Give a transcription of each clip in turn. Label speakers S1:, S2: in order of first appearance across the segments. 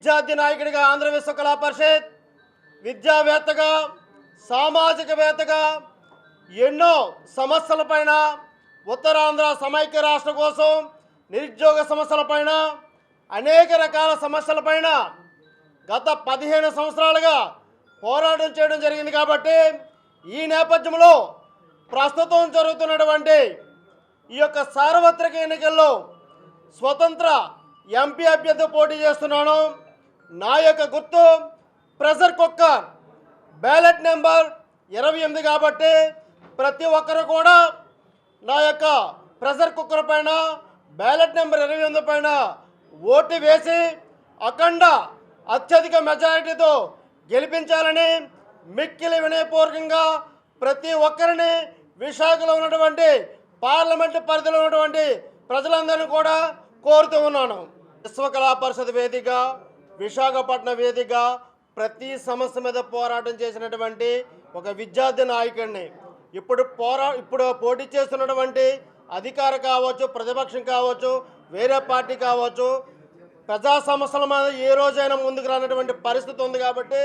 S1: విద్యార్థి నాయకుడిగా ఆంధ్ర విశ్వ కళా పరిషత్ విద్యావేత్తగా సామాజికవేత్తగా ఎన్నో సమస్యలపైన ఉత్తరాంధ్ర సమైక్య రాష్ట్ర కోసం నిరుద్యోగ సమస్యలపైన అనేక రకాల సమస్యలపైన గత 15 సంవత్సరాలుగా పోరాటం చేయడం జరిగింది. కాబట్టి ఈ నేపథ్యంలో ప్రస్తుతం జరుగుతున్నటువంటి ఈ యొక్క సార్వత్రిక ఎన్నికల్లో స్వతంత్ర ఎంపీ అభ్యర్థి పోటీ చేస్తున్నాను. నా యొక్క గుర్తు ప్రెషర్ కుక్కర్, బ్యాలెట్ నెంబర్ 28 కాబట్టి ప్రతి ఒక్కరు కూడా నా యొక్క ప్రెషర్ కుక్కర్ పైన బ్యాలెట్ నెంబర్ 28 పైన ఓటు వేసి అఖండ అత్యధిక మెజారిటీతో గెలిపించాలని మిక్కిలి వినయపూర్వకంగా ప్రతి ఒక్కరిని విశాఖలో ఉన్నటువంటి పార్లమెంటు పరిధిలో ఉన్నటువంటి ప్రజలందరినీ కూడా కోరుతూ ఉన్నాను. విశ్వ కళా పరిషత్ వేదిక, విశాఖపట్నం వేదిక ప్రతి సమస్య మీద పోరాటం చేసినటువంటి ఒక విద్యార్థి నాయకుడిని. ఇప్పుడు పోటీ చేస్తున్నటువంటి అధికార కావచ్చు, ప్రతిపక్షం కావచ్చు, వేరే పార్టీ కావచ్చు, ప్రజా సమస్యల మీద ఏ రోజైనా ముందుకు రానటువంటి పరిస్థితి ఉంది. కాబట్టి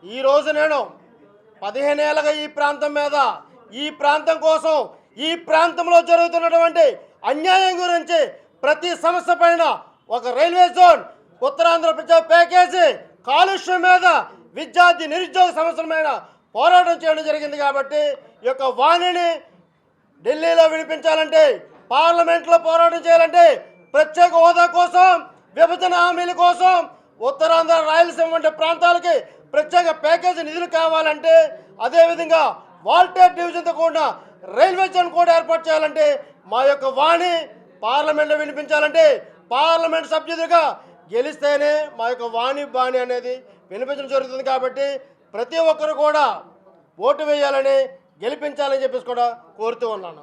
S1: ఈరోజు నేను 15 ఏళ్ళగా ఈ ప్రాంతం మీద, ఈ ప్రాంతం కోసం, ఈ ప్రాంతంలో జరుగుతున్నటువంటి అన్యాయం గురించి ప్రతి సమస్య పైన ఒక రైల్వే జోన్, ఉత్తరాంధ్ర ప్రజా ప్యాకేజీ, కాలుష్యం మీద, విద్యార్థి నిరుద్యోగ సమస్యల మీద పోరాటం చేయడం జరిగింది. కాబట్టి ఈ యొక్క వాణిని ఢిల్లీలో వినిపించాలంటే, పార్లమెంట్లో పోరాటం చేయాలంటే, ప్రత్యేక హోదా కోసం, విభజన హామీల కోసం, ఉత్తరాంధ్ర రాయలసీమ వంటి ప్రాంతాలకి ప్రత్యేక ప్యాకేజీ నిధులు కావాలంటే, అదేవిధంగా వాల్టేర్ డివిజన్తో కూడిన రైల్వే జోన్ కూడా ఏర్పాటు చేయాలంటే, మా యొక్క వాణి పార్లమెంట్లో వినిపించాలంటే, పార్లమెంట్ సభ్యులుగా గెలిస్తేనే మా యొక్క వాణి బాణి అనేది వినిపించడం జరుగుతుంది. కాబట్టి ప్రతి ఒక్కరు కూడా ఓటు వేయాలని, గెలిపించాలని చెప్పేసి కూడా కోరుతూ ఉన్నాను.